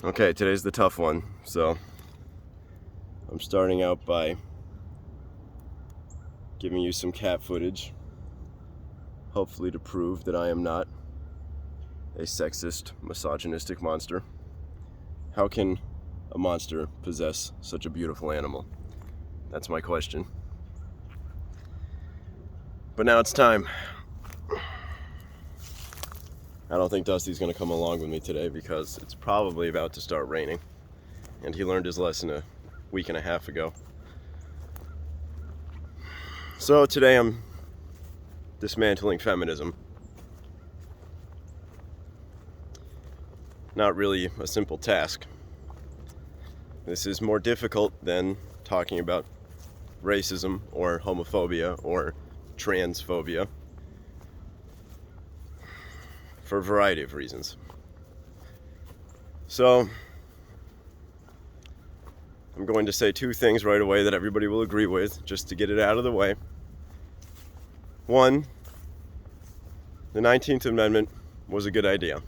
Okay, today's the tough one, so I'm starting out by giving you some cat footage, hopefully to prove that I am not a sexist, misogynistic monster. How can a monster possess such a beautiful animal? That's my question. But now it's time. I don't think Dusty's going to come along with me today because it's probably about to start raining, and he learned his lesson a week and a half ago. So today I'm dismantling feminism. Not really a simple task. This is more difficult than talking about racism or homophobia or transphobia for a variety of reasons. So I'm going to say two things right away that everybody will agree with, just to get it out of the way. One, the 19th Amendment was a good idea.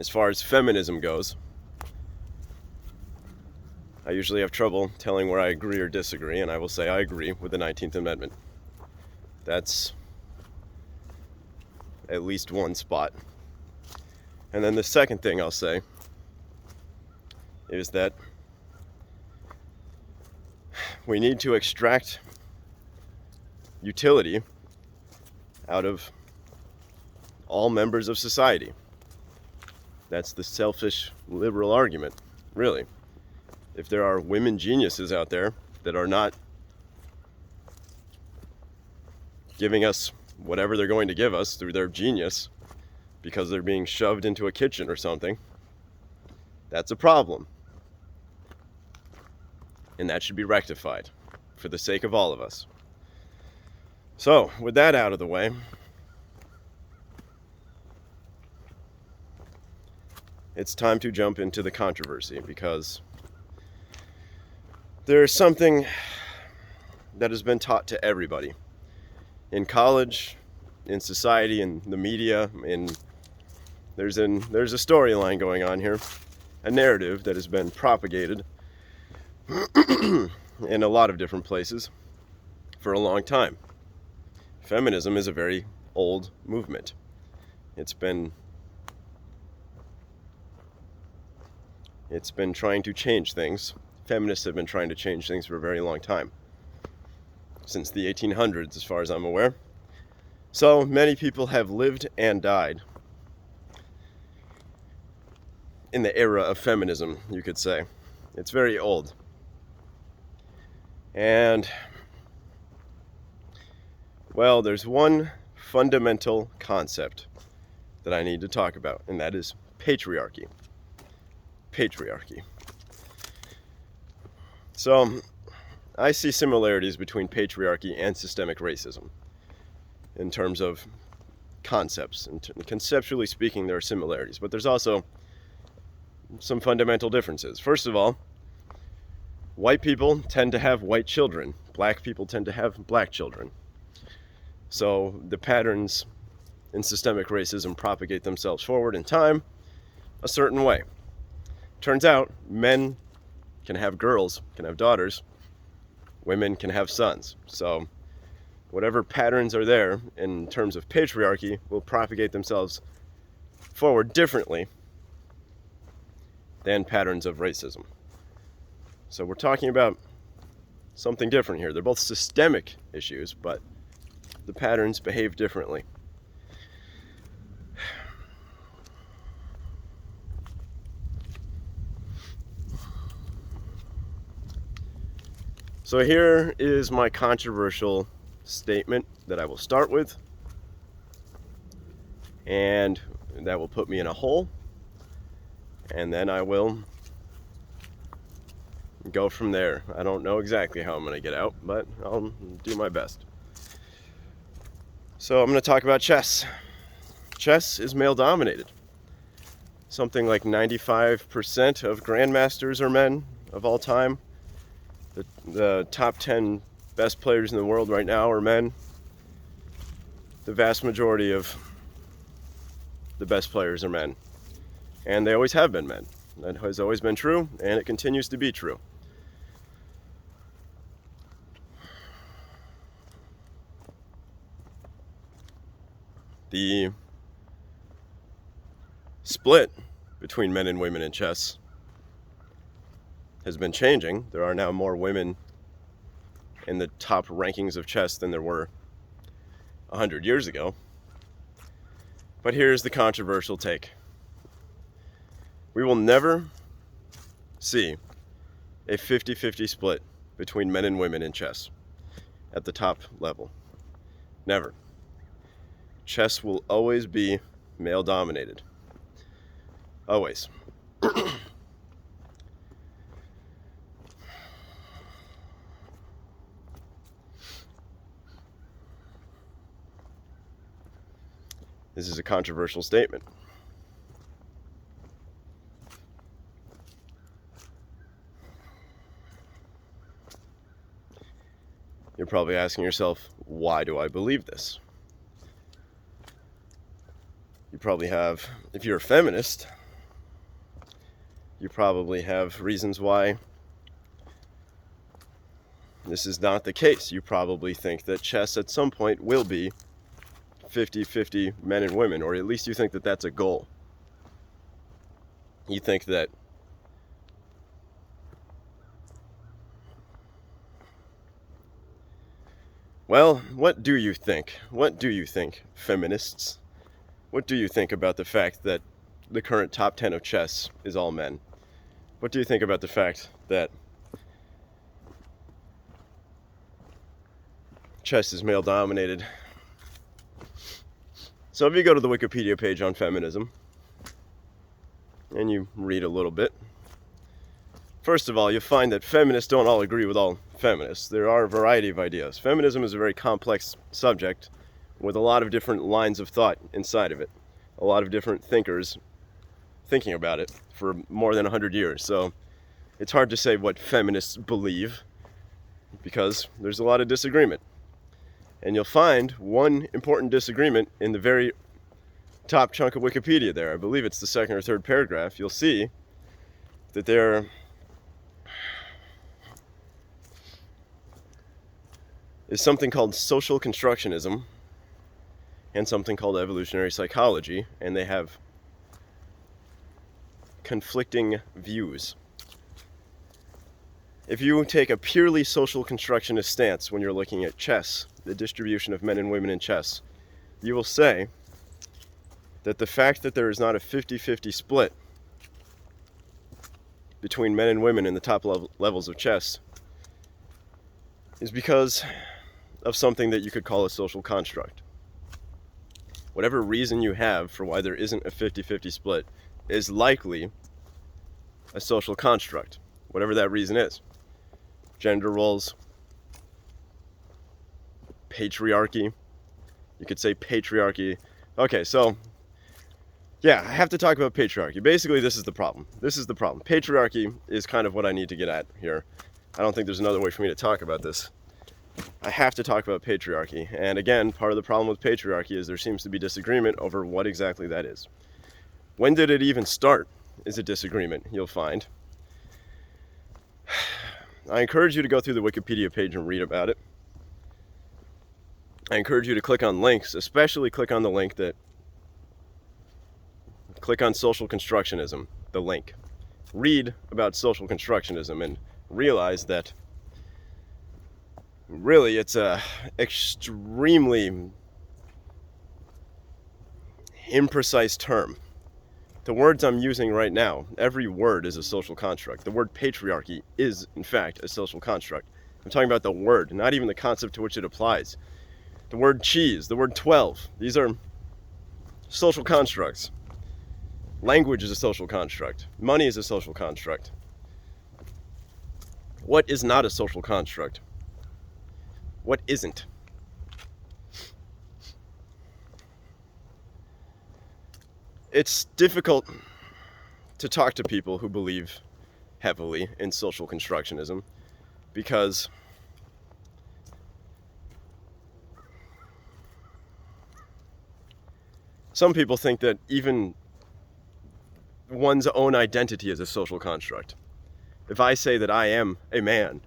As far as feminism goes, I usually have trouble telling where I agree or disagree, and I will say I agree with the 19th Amendment. That's at least one spot. And then the second thing I'll say is that we need to extract utility out of all members of society. That's the selfish liberal argument, really. If there are women geniuses out there that are not giving us whatever they're going to give us through their genius because they're being shoved into a kitchen or something, that's a problem. And that should be rectified for the sake of all of us. So, with that out of the way, it's time to jump into the controversy, because there's something that has been taught to everybody in college, in society, in the media, there's a storyline going on here, a narrative that has been propagated in a lot of different places for a long time. Feminism is a very old movement. It's been trying to change things. Feminists have been trying to change things for a very long time. Since the 1800s, as far as I'm aware. So many people have lived and died in the era of feminism, you could say. It's very old. And, well, there's one fundamental concept that I need to talk about, and that is patriarchy. Patriarchy. So, I see similarities between patriarchy and systemic racism in terms of concepts. And conceptually speaking, there are similarities, but there's also some fundamental differences. First of all, white people tend to have white children. Black people tend to have black children. So the patterns in systemic racism propagate themselves forward in time a certain way. Turns out men can have girls, can have daughters. Women can have sons. So whatever patterns are there in terms of patriarchy will propagate themselves forward differently than patterns of racism. So we're talking about something different here. They're both systemic issues, but the patterns behave differently. So here is my controversial statement that I will start with, and that will put me in a hole, and then I will go from there. I don't know exactly how I'm going to get out, but I'll do my best. So I'm going to talk about chess. Chess is male dominated. Something like 95% of grandmasters are men of all time. The top 10 best players in the world right now are men. The vast majority of the best players are men. And they always have been men. That has always been true, and it continues to be true. The split between men and women in chess has been changing. There are now more women in the top rankings of chess than there were 100 years ago. But here's the controversial take. We will never see a 50-50 split between men and women in chess at the top level. Never. Chess will always be male dominated. Always. This is a controversial statement. You're probably asking yourself, why do I believe this? You probably have, if you're a feminist, you probably have reasons why this is not the case. You probably think that chess at some point will be 50-50 men and women, or at least you think that that's a goal. You think that well, what do you think? What do you think, feminists? What do you think about the fact that the current top 10 of chess is all men? What do you think about the fact that chess is male dominated? So if you go to the Wikipedia page on feminism and you read a little bit, first of all, you'll find that feminists don't all agree with all feminists. There are a variety of ideas. Feminism is a very complex subject with a lot of different lines of thought inside of it. A lot of different thinkers thinking about it for more than 100 years. So it's hard to say what feminists believe because there's a lot of disagreement. And you'll find one important disagreement in the very top chunk of Wikipedia there. I believe it's the second or third paragraph. You'll see that there is something called social constructionism and something called evolutionary psychology, and they have conflicting views. If you take a purely social constructionist stance when you're looking at chess, the distribution of men and women in chess, you will say that the fact that there is not a 50-50 split between men and women in the top levels of chess is because of something that you could call a social construct. Whatever reason you have for why there isn't a 50-50 split is likely a social construct, whatever that reason is. Gender roles, patriarchy. You could say patriarchy. Okay, so yeah, I have to talk about patriarchy. Basically, this is the problem. Patriarchy is kind of what I need to get at here. I don't think there's another way for me to talk about this. I have to talk about patriarchy. And again, part of the problem with patriarchy is there seems to be disagreement over what exactly that is. When did it even start is a disagreement, you'll find. I encourage you to go through the Wikipedia page and read about it. I encourage you to click on links, especially click on the link click on social constructionism, the link. Read about social constructionism and realize that really it's a extremely imprecise term. The words I'm using right now, every word is a social construct. The word patriarchy is, in fact, a social construct. I'm talking about the word, not even the concept to which it applies. The word cheese, the word 12, these are social constructs. Language is a social construct. Money is a social construct. What is not a social construct? What isn't? It's difficult to talk to people who believe heavily in social constructionism because some people think that even one's own identity is a social construct. If I say that I am a man,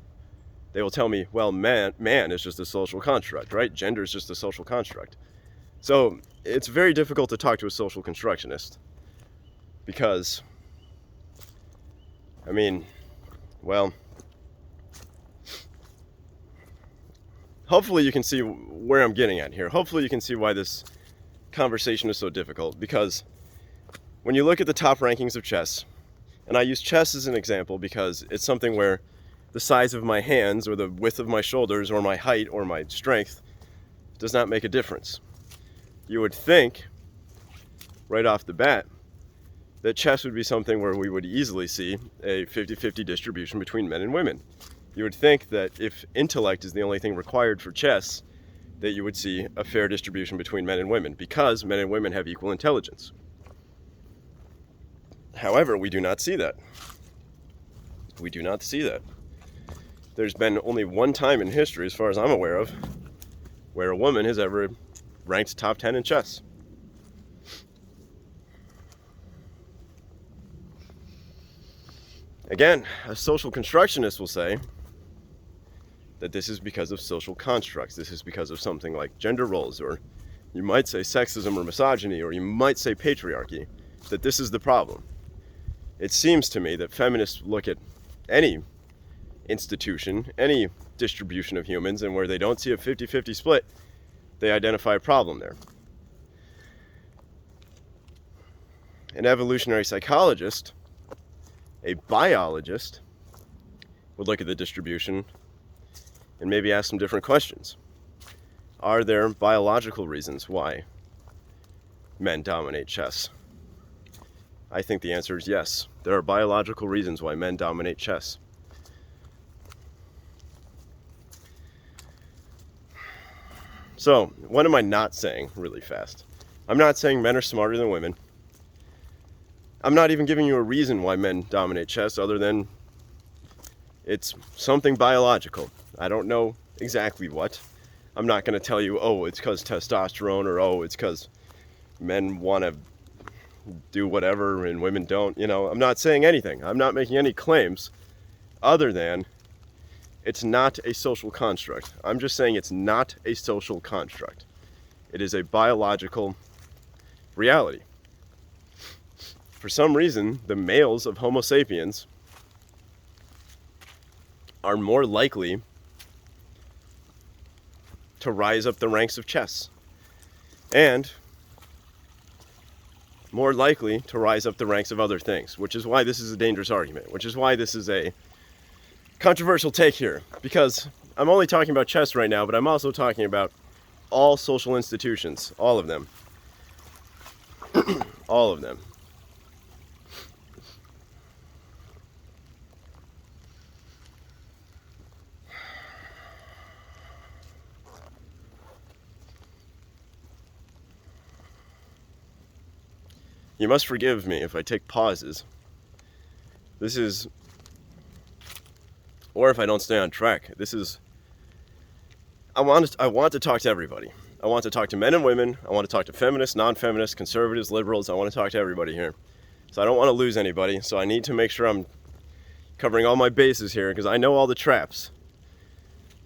they will tell me, well, man is just a social construct, right? Gender is just a social construct. So it's very difficult to talk to a social constructionist because, I mean, well, hopefully you can see where I'm getting at here. Hopefully you can see why this conversation is so difficult, because when you look at the top rankings of chess, and I use chess as an example because it's something where the size of my hands or the width of my shoulders or my height or my strength does not make a difference. You would think, right off the bat, that chess would be something where we would easily see a 50-50 distribution between men and women. You would think that if intellect is the only thing required for chess, that you would see a fair distribution between men and women, because men and women have equal intelligence. However, we do not see that. We do not see that. There's been only one time in history, as far as I'm aware of, where a woman has ever ranked top 10 in chess. Again, a social constructionist will say that this is because of social constructs. This is because of something like gender roles, or you might say sexism or misogyny, or you might say patriarchy, that this is the problem. It seems to me that feminists look at any institution, any distribution of humans, and where they don't see a 50-50 split, they identify a problem there. An evolutionary psychologist, a biologist, would look at the distribution and maybe ask some different questions. Are there biological reasons why men dominate chess? I think the answer is yes. There are biological reasons why men dominate chess. So, what am I not saying really fast? I'm not saying men are smarter than women. I'm not even giving you a reason why men dominate chess other than it's something biological. I don't know exactly what. I'm not going to tell you, oh, it's because testosterone, or oh, it's because men want to do whatever and women don't. I'm not saying anything. I'm not making any claims other than it's not a social construct. I'm just saying it's not a social construct. It is a biological reality. For some reason, the males of Homo sapiens are more likely to rise up the ranks of chess, and more likely to rise up the ranks of other things, which is why this is a dangerous argument, which is why this is a controversial take here, because I'm only talking about chess right now, but I'm also talking about all social institutions, all of them. All of them. You must forgive me if I take pauses. Or if I don't stay on track. I want to talk to everybody. I want to talk to men and women. I want to talk to feminists, non-feminists, conservatives, liberals. I want to talk to everybody here. So I don't want to lose anybody. So I need to make sure I'm covering all my bases here, because I know all the traps.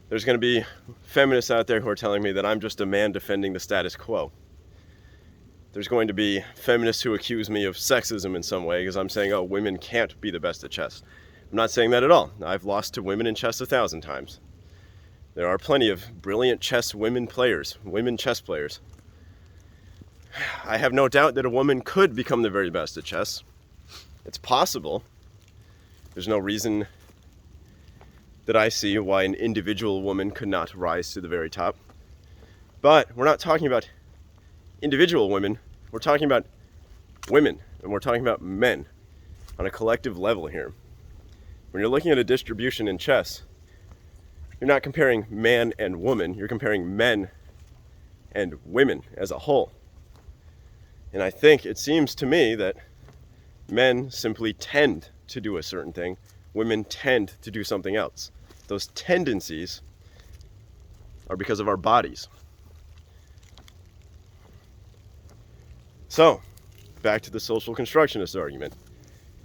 There's going to be feminists out there who are telling me that I'm just a man defending the status quo. There's going to be feminists who accuse me of sexism in some way because I'm saying, oh, women can't be the best at chess. I'm not saying that at all. I've lost to women in chess 1,000 times. There are plenty of brilliant women chess players. I have no doubt that a woman could become the very best at chess. It's possible. There's no reason that I see why an individual woman could not rise to the very top. But we're not talking about individual women, we're talking about women, and we're talking about men on a collective level here. When you're looking at a distribution in chess, you're not comparing man and woman, you're comparing men and women as a whole. And I think it seems to me that men simply tend to do a certain thing, women tend to do something else. Those tendencies are because of our bodies. So, back to the social constructionist argument.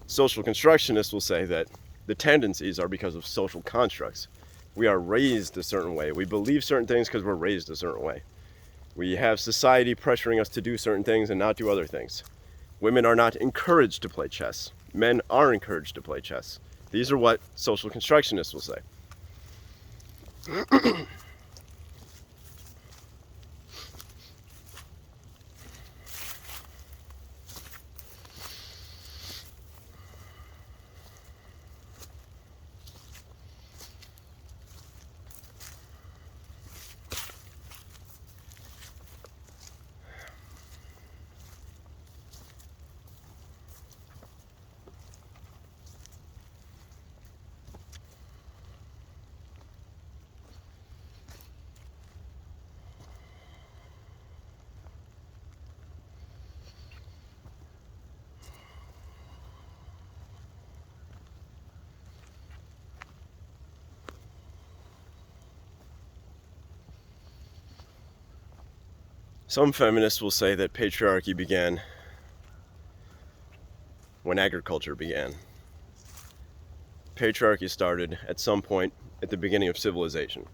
Social constructionists will say that the tendencies are because of social constructs. We are raised a certain way. We believe certain things because we're raised a certain way. We have society pressuring us to do certain things and not do other things. Women are not encouraged to play chess. Men are encouraged to play chess. These are what social constructionists will say. Some feminists will say that patriarchy began when agriculture began. Patriarchy started at some point at the beginning of civilization.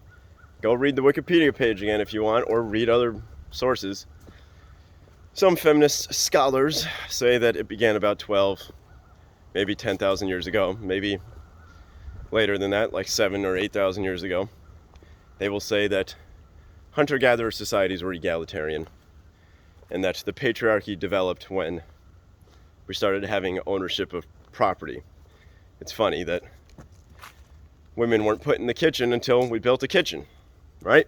Go read the Wikipedia page again if you want, or read other sources. Some feminist scholars say that it began about 12, maybe 10,000 years ago, maybe later than that, like 7 or 8,000 years ago. They will say that hunter-gatherer societies were egalitarian, and that the patriarchy developed when we started having ownership of property. It's funny that women weren't put in the kitchen until we built a kitchen, right?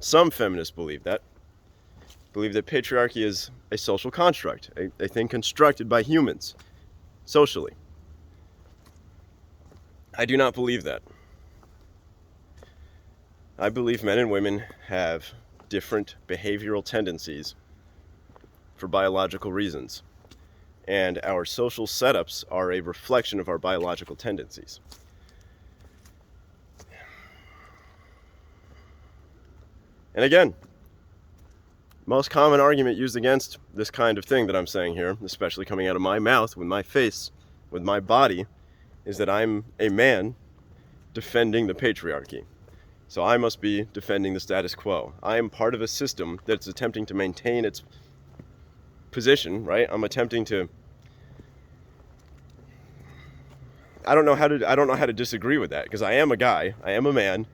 Some feminists believe that patriarchy is a social construct, a thing constructed by humans, socially. I do not believe that. I believe men and women have different behavioral tendencies for biological reasons, and our social setups are a reflection of our biological tendencies. And again, most common argument used against this kind of thing that I'm saying here, especially coming out of my mouth, with my face, with my body, is that I'm a man defending the patriarchy. So I must be defending the status quo. I am part of a system that's attempting to maintain its position, right? I'm attempting to... I don't know how to disagree with that, because I am a guy, I am a man.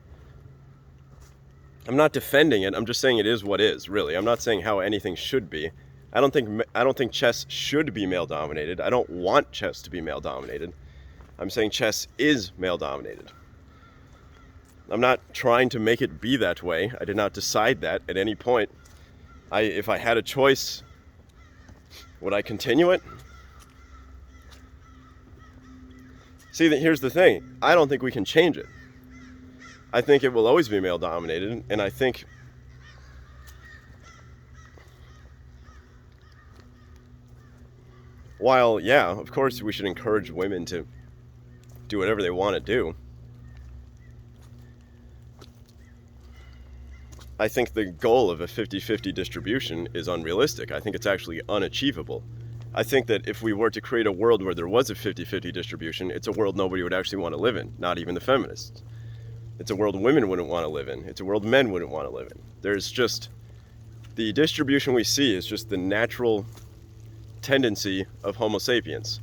I'm not defending it, I'm just saying it is what is, really. I'm not saying how anything should be. I don't think chess should be male dominated. I don't want chess to be male dominated. I'm saying chess is male dominated. I'm not trying to make it be that way. I did not decide that at any point. If I had a choice, would I continue it? See, here's the thing. I don't think we can change it. I think it will always be male dominated, and I think while, yeah, of course we should encourage women to do whatever they want to do, I think the goal of a 50-50 distribution is unrealistic. I think it's actually unachievable. I think that if we were to create a world where there was a 50-50 distribution, it's a world nobody would actually want to live in, not even the feminists. It's a world women wouldn't want to live in. It's a world men wouldn't want to live in. There's just... the distribution we see is just the natural tendency of Homo sapiens.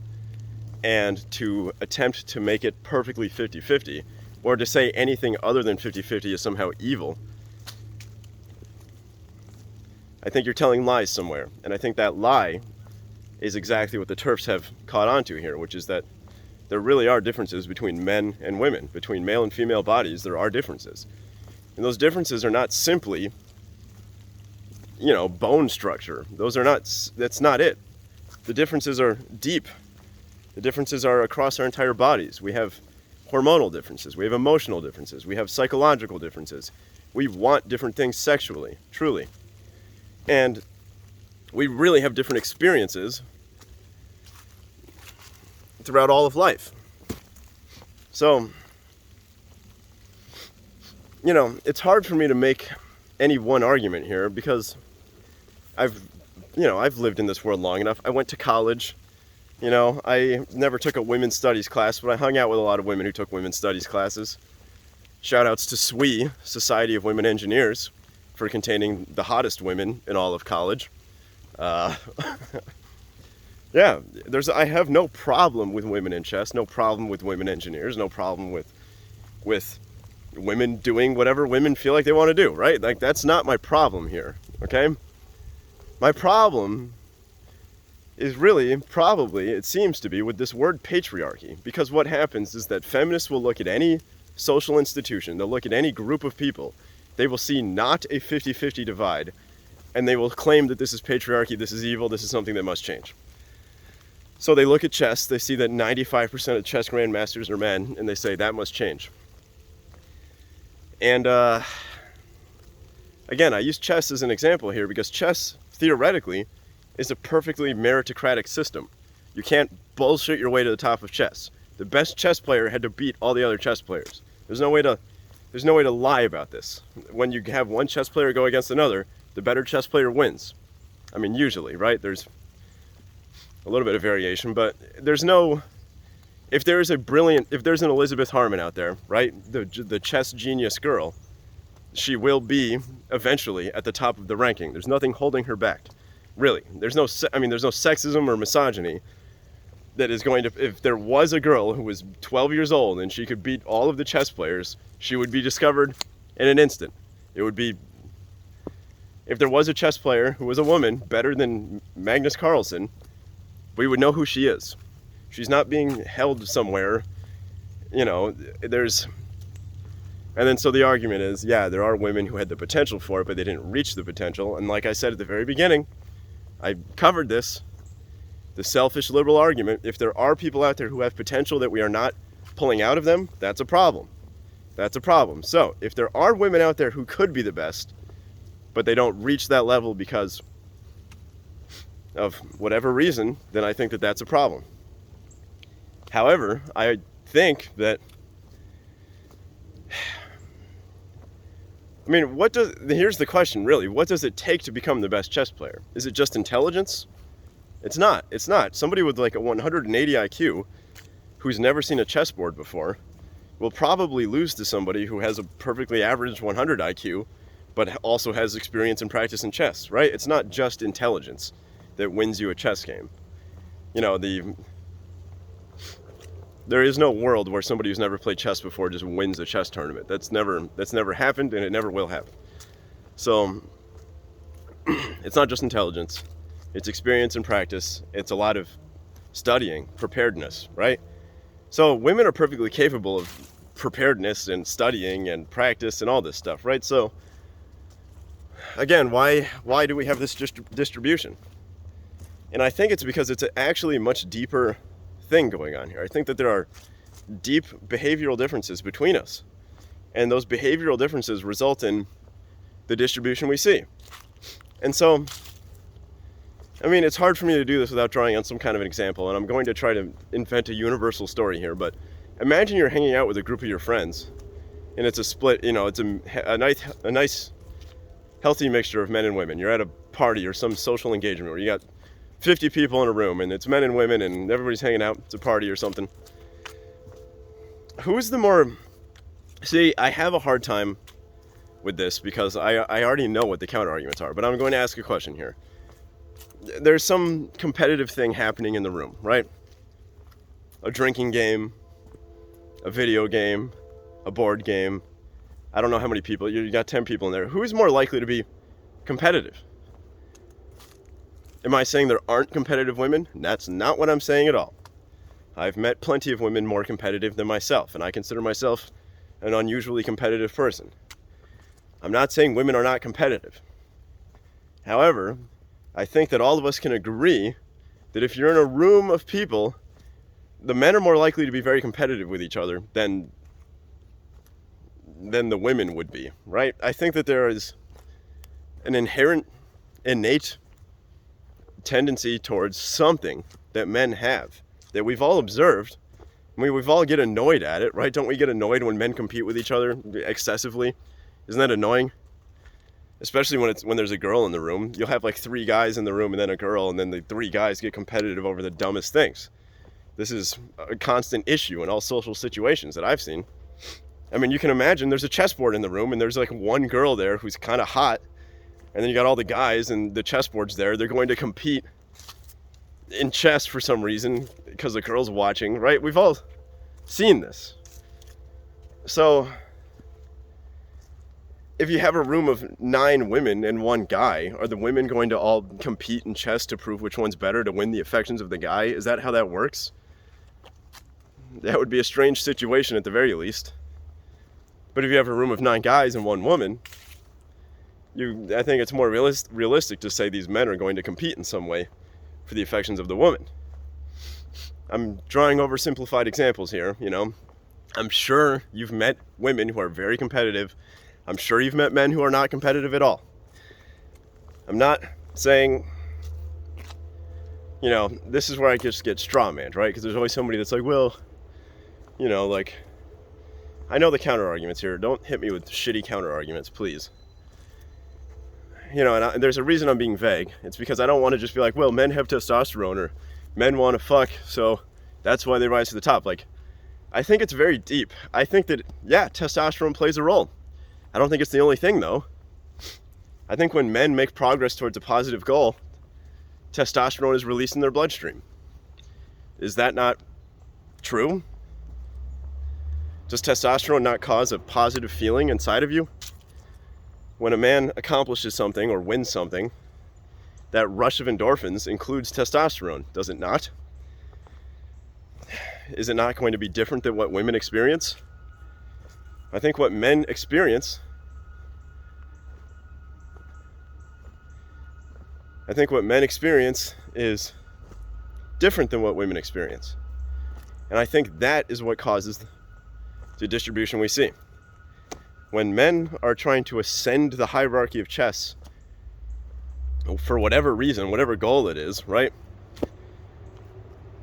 And to attempt to make it perfectly 50-50, or to say anything other than 50-50 is somehow evil, I think you're telling lies somewhere. And I think that lie is exactly what the TERFs have caught onto here, which is that there really are differences between men and women. Between male and female bodies, there are differences. And those differences are not simply, bone structure. That's not it. The differences are deep. The differences are across our entire bodies. We have hormonal differences. We have emotional differences. We have psychological differences. We want different things sexually, truly. And we really have different experiences throughout all of life. So, it's hard for me to make any one argument here because I've lived in this world long enough. I went to college. I never took a women's studies class, but I hung out with a lot of women who took women's studies classes. Shout outs to SWE, Society of Women Engineers, for containing the hottest women in all of college. Yeah, I have no problem with women in chess, no problem with women engineers, no problem with women doing whatever women feel like they want to do, right? Like, that's not my problem here, okay? My problem is really, probably, it seems to be, with this word patriarchy. Because what happens is that feminists will look at any social institution, they'll look at any group of people, they will see not a 50-50 divide, and they will claim that this is patriarchy, this is evil, this is something that must change. So they look at chess, they see that 95% of chess grandmasters are men, and they say that must change. And again, I use chess as an example here because chess, theoretically, is a perfectly meritocratic system. You can't bullshit your way to the top of chess. The best chess player had to beat all the other chess players. There's no way to lie about this. When you have one chess player go against another, the better chess player wins. I mean, usually, right? There's a little bit of variation, but there's no... If there's an Elizabeth Harmon out there, right? The chess genius girl, she will be eventually at the top of the ranking. There's nothing holding her back. Really. There's no sexism or misogyny that is going to... If there was a girl who was 12 years old and she could beat all of the chess players, she would be discovered in an instant. It would be... If there was a chess player who was a woman better than Magnus Carlsen, we would know who she is. She's not being held somewhere, there's... And then so the argument is, yeah, there are women who had the potential for it, but they didn't reach the potential. And like I said at the very beginning, I covered this, the selfish liberal argument. If there are people out there who have potential that we are not pulling out of them, that's a problem. That's a problem. So if there are women out there who could be the best, but they don't reach that level because of whatever reason, then I think that that's a problem. However, I think that, here's the question really, what does it take to become the best chess player? Is it just intelligence? It's not. Somebody with like a 180 IQ who's never seen a chessboard before will probably lose to somebody who has a perfectly average 100 IQ, but also has experience and practice in chess, right? It's not just intelligence that wins you a chess game. There is no world where somebody who's never played chess before just wins a chess tournament. That's never happened, and it never will happen. So it's not just intelligence. It's experience and practice. It's a lot of studying, preparedness, right? So women are perfectly capable of preparedness and studying and practice and all this stuff, right? So again, why do we have this distribution? And I think it's because it's actually a much deeper thing going on here. I think that there are deep behavioral differences between us, and those behavioral differences result in the distribution we see. And so, it's hard for me to do this without drawing on some kind of an example, and I'm going to try to invent a universal story here, but imagine you're hanging out with a group of your friends, and it's a split, it's a nice healthy mixture of men and women. You're at a party or some social engagement where you got 50 people in a room, and it's men and women, and everybody's hanging out. It's a party or something. Who's the more... See, I have a hard time with this because I already know what the counter arguments are, but I'm going to ask a question here. There's some competitive thing happening in the room, right? A drinking game, a video game, a board game. I don't know how many people. You got 10 people in there. Who is more likely to be competitive? Am I saying there aren't competitive women? That's not what I'm saying at all. I've met plenty of women more competitive than myself, and I consider myself an unusually competitive person. I'm not saying women are not competitive. However, I think that all of us can agree that if you're in a room of people, the men are more likely to be very competitive with each other than the women would be, right? I think that there is an innate tendency towards something that men have that we've all observed. We've all get annoyed at it, right? Don't we get annoyed when men compete with each other excessively? Isn't that annoying? especially when there's a girl in the room. You'll have like 3 guys in the room and then a girl, and then the 3 guys get competitive over the dumbest things. This is a constant issue in all social situations that I've seen. I mean, you can imagine there's a chessboard in the room and there's like one girl there who's kind of hot, and then you got all the guys and the chessboard's there. They're going to compete in chess for some reason because the girl's watching, right? We've all seen this. So if you have a room of 9 women and 1 guy, are the women going to all compete in chess to prove which one's better to win the affections of the guy? Is that how that works? That would be a strange situation at the very least. But if you have a room of 9 guys and 1 woman, I think it's more realistic to say these men are going to compete in some way for the affections of the woman. I'm drawing oversimplified examples here, you know. I'm sure you've met women who are very competitive. I'm sure you've met men who are not competitive at all. I'm not saying, you know, this is where I just get strawmanned, right? Because there's always somebody that's like, well, you know, like, I know the counter arguments here. Don't hit me with shitty counter arguments, please. You know, and there's a reason I'm being vague. It's because I don't want to just be like, well, men have testosterone, or men want to fuck, so that's why they rise to the top. Like, I think it's very deep. I think that, yeah, testosterone plays a role. I don't think it's the only thing, though. I think when men make progress towards a positive goal, testosterone is released in their bloodstream. Is that not true? Does testosterone not cause a positive feeling inside of you? When a man accomplishes something or wins something, that rush of endorphins includes testosterone, does it not? Is it not going to be different than what women experience? I think what men experience is different than what women experience. And I think that is what causes the distribution we see. When men are trying to ascend the hierarchy of chess, for whatever reason, whatever goal it is, right?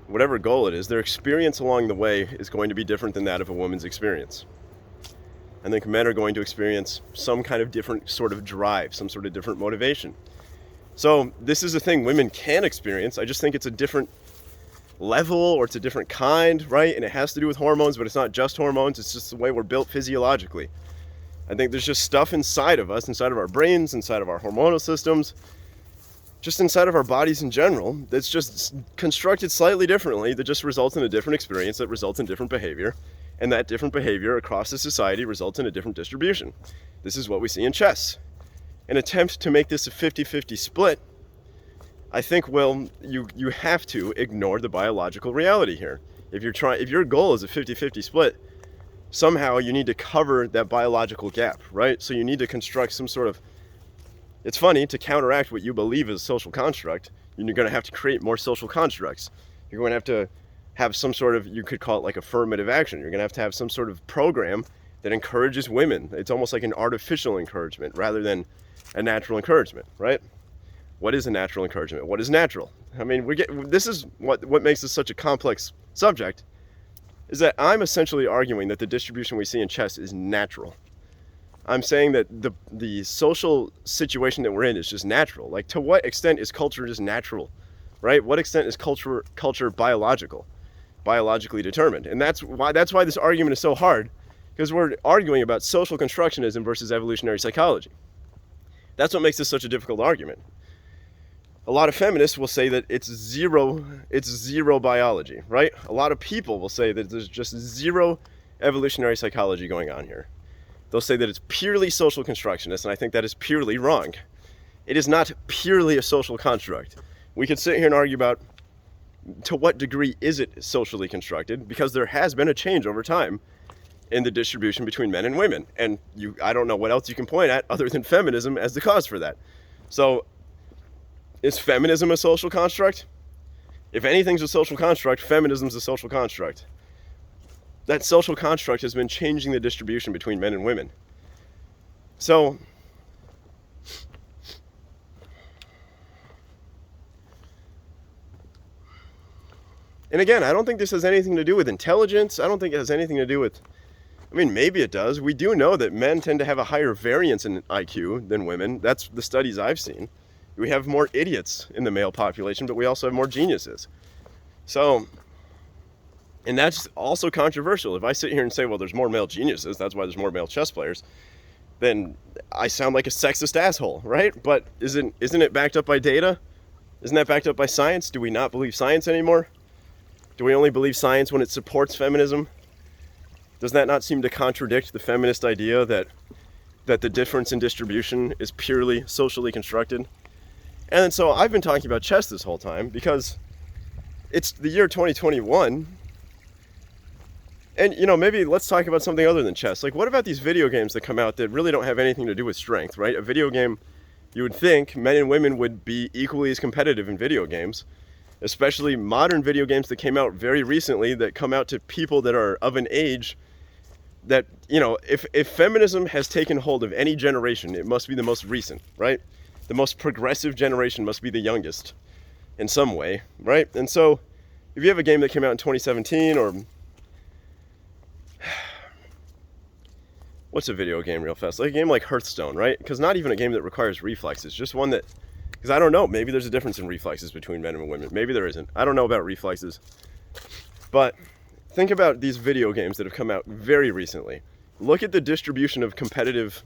Whatever goal it is, their experience along the way is going to be different than that of a woman's experience. I think men are going to experience some kind of different sort of drive, some sort of different motivation. So this is a thing women can experience. I just think it's a different level, or it's a different kind, right? And it has to do with hormones, but it's not just hormones. It's just the way we're built physiologically. I think there's just stuff inside of us, inside of our brains, inside of our hormonal systems, just inside of our bodies in general, that's just constructed slightly differently, that just results in a different experience, that results in different behavior. And that different behavior across the society results in a different distribution. This is what we see in chess. An attempt to make this a 50-50 split, I think, well, you have to ignore the biological reality here. If your goal is a 50-50 split, somehow you need to cover that biological gap, right? So you need to construct some sort of, it's funny, to counteract what you believe is a social construct, you're going to have to create more social constructs. You're going to have some sort of, you could call it like affirmative action. You're going to have some sort of program that encourages women. It's almost like an artificial encouragement rather than a natural encouragement, right? What is a natural encouragement? What is natural? I mean, this is what makes this such a complex subject, is that I'm essentially arguing that the distribution we see in chess is natural. I'm saying that the social situation that we're in is just natural. Like, to what extent is culture just natural, right? What extent is culture biologically determined? And that's why this argument is so hard, because we're arguing about social constructionism versus evolutionary psychology. That's what makes this such a difficult argument. A lot of feminists will say that it's zero biology, right? A lot of people will say that there's just zero evolutionary psychology going on here. They'll say that it's purely social constructionist, and I think that is purely wrong. It is not purely a social construct. We could sit here and argue about to what degree is it socially constructed, because there has been a change over time in the distribution between men and women. And I don't know what else you can point at other than feminism as the cause for that. So, is feminism a social construct? If anything's a social construct, feminism's a social construct. That social construct has been changing the distribution between men and women. So, and again, I don't think this has anything to do with intelligence. I don't think it has anything to do with I mean, maybe it does. We do know that men tend to have a higher variance in IQ than women. That's the studies I've seen. We have more idiots in the male population, but we also have more geniuses. So, and that's also controversial. If I sit here and say, well, there's more male geniuses, that's why there's more male chess players, then I sound like a sexist asshole, right? But isn't it backed up by data? Isn't that backed up by science? Do we not believe science anymore? Do we only believe science when it supports feminism? Does that not seem to contradict the feminist idea that the difference in distribution is purely socially constructed? And so I've been talking about chess this whole time because it's the year 2021. And, you know, maybe let's talk about something other than chess. Like, what about these video games that come out that really don't have anything to do with strength, right? A video game, you would think men and women would be equally as competitive in video games, especially modern video games that came out very recently that come out to people that are of an age that, you know, if feminism has taken hold of any generation, it must be the most recent, right? The most progressive generation must be the youngest in some way, right? And so if you have a game that came out in 2017 or what's a video game real fast? Like a game like Hearthstone, right? Because not even a game that requires reflexes, just one that, because I don't know, maybe there's a difference in reflexes between men and women. Maybe there isn't. I don't know about reflexes. But think about these video games that have come out very recently. Look at the distribution of competitive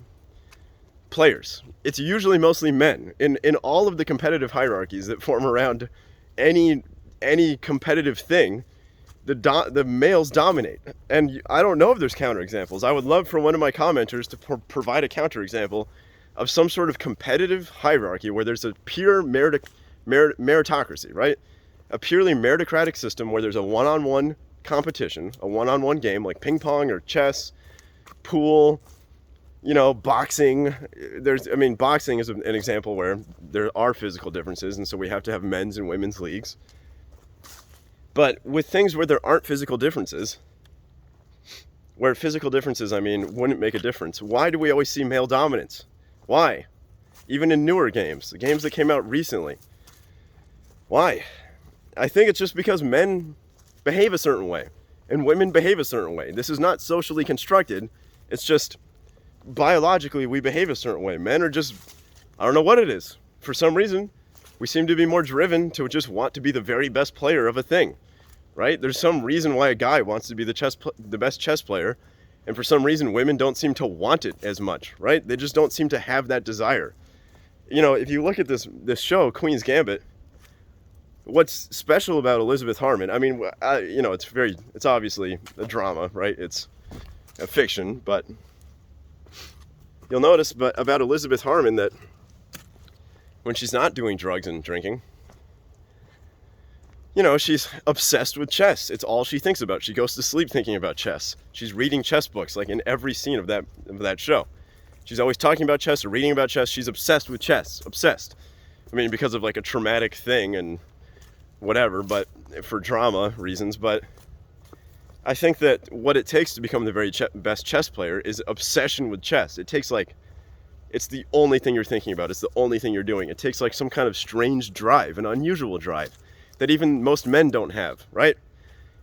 players. It's usually mostly men. In all of the competitive hierarchies that form around any competitive thing, the males dominate. And I don't know if there's counterexamples. I would love for one of my commenters to provide a counterexample of some sort of competitive hierarchy where there's a pure meritocracy, right? A purely meritocratic system where there's a one-on-one competition, a one-on-one game like ping pong or chess, pool, you know, boxing. Boxing is an example where there are physical differences, and so we have to have men's and women's leagues. But with things where there aren't physical differences, wouldn't make a difference. Why do we always see male dominance? Why? Even in newer games, the games that came out recently. Why? I think it's just because men behave a certain way and women behave a certain way. This is not socially constructed. It's just biologically we behave a certain way. Men are just, I don't know what it is. For some reason, we seem to be more driven to just want to be the very best player of a thing, right? There's some reason why a guy wants to be the best chess player, and for some reason women don't seem to want it as much, right? They just don't seem to have that desire. You know, if you look at this show, Queen's Gambit, what's special about Elizabeth Harmon? I mean, you know, it's obviously a drama, right? It's a fiction, but you'll notice about Elizabeth Harmon that when she's not doing drugs and drinking, you know, she's obsessed with chess. It's all she thinks about. She goes to sleep thinking about chess. She's reading chess books, like in every scene of that show. She's always talking about chess or reading about chess. She's obsessed with chess. Obsessed. I mean, because of like a traumatic thing and whatever, but for drama reasons. But I think that what it takes to become the very best chess player is obsession with chess. It takes it's the only thing you're thinking about. It's the only thing you're doing. It takes like some kind of strange drive, an unusual drive that even most men don't have, right?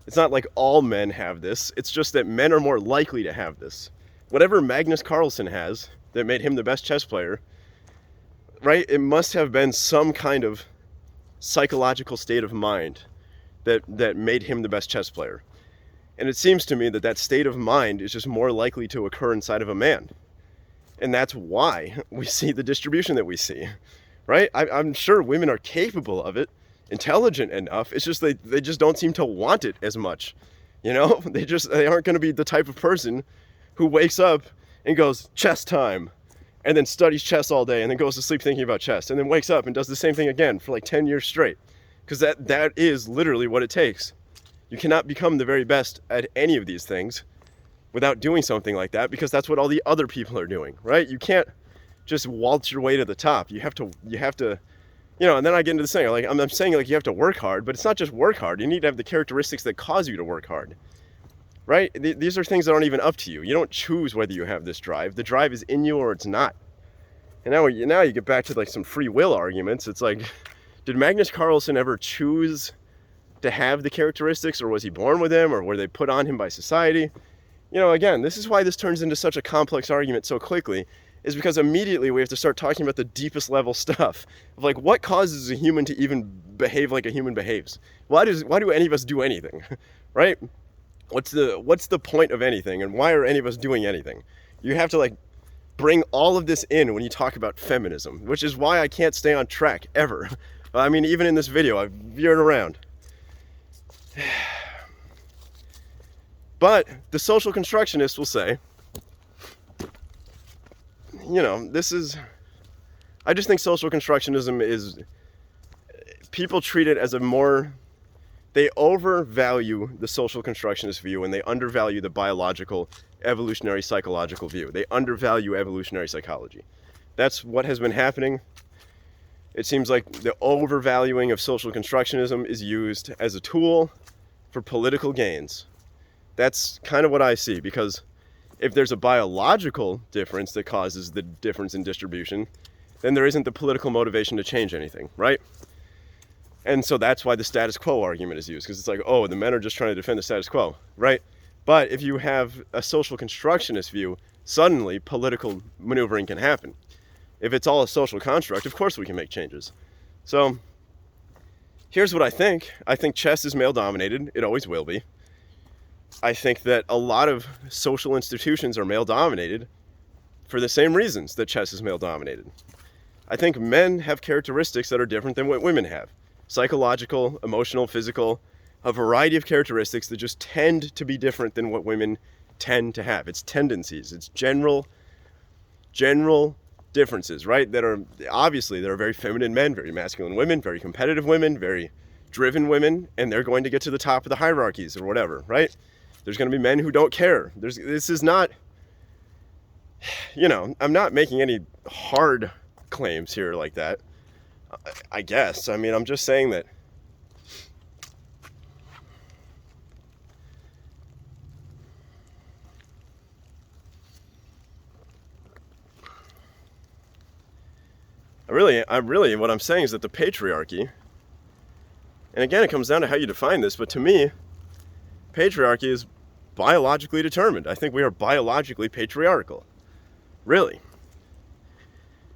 It's not like all men have this. It's just that men are more likely to have this. Whatever Magnus Carlsen has that made him the best chess player, right? It must have been some kind of psychological state of mind that made him the best chess player. And it seems to me that state of mind is just more likely to occur inside of a man. And that's why we see the distribution that we see, right? I'm sure women are capable of it, intelligent enough. It's just they just don't seem to want it as much, you know? They aren't going to be the type of person who wakes up and goes, chess time, and then studies chess all day and then goes to sleep thinking about chess and then wakes up and does the same thing again for like 10 years straight. Because that is literally what it takes. You cannot become the very best at any of these things without doing something like that, because that's what all the other people are doing, right? You can't just waltz your way to the top. You have to, you know, and then I get into this thing, like, I'm saying like you have to work hard, but it's not just work hard. You need to have the characteristics that cause you to work hard, right? These are things that aren't even up to you. You don't choose whether you have this drive. The drive is in you or it's not. And now you get back to like some free will arguments. It's like, did Magnus Carlsen ever choose to have the characteristics, or was he born with them, or were they put on him by society? Again, this is why this turns into such a complex argument so quickly, is because immediately we have to start talking about the deepest level stuff of like what causes a human to even behave like a human behaves. Why do any of us do anything, right? What's the point of anything, and why are any of us doing anything? You have to like bring all of this in when you talk about feminism, which is why I can't stay on track ever. I mean, even in this video, I've veered around. But the social constructionists will say, I just think social constructionism is, people treat it as they overvalue the social constructionist view and they undervalue the biological, evolutionary, psychological view. They undervalue evolutionary psychology. That's what has been happening. It seems like the overvaluing of social constructionism is used as a tool for political gains. That's kind of what I see, because if there's a biological difference that causes the difference in distribution, then there isn't the political motivation to change anything, right? And so that's why the status quo argument is used, because it's like, oh, the men are just trying to defend the status quo, right? But if you have a social constructionist view, suddenly political maneuvering can happen. If it's all a social construct, of course we can make changes. So here's what I think. I think chess is male dominated. It always will be. I think that a lot of social institutions are male dominated for the same reasons that chess is male dominated. I think men have characteristics that are different than what women have. Psychological, emotional, physical, a variety of characteristics that just tend to be different than what women tend to have. It's tendencies, it's general differences, right? There are very feminine men, very masculine women, very competitive women, very driven women, and they're going to get to the top of the hierarchies or whatever, right? There's going to be men who don't care. This is not, I'm not making any hard claims here like that, I guess. I mean, I'm just saying that what I'm saying is that the patriarchy, and again, it comes down to how you define this, but to me, patriarchy is biologically determined. I think we are biologically patriarchal. Really.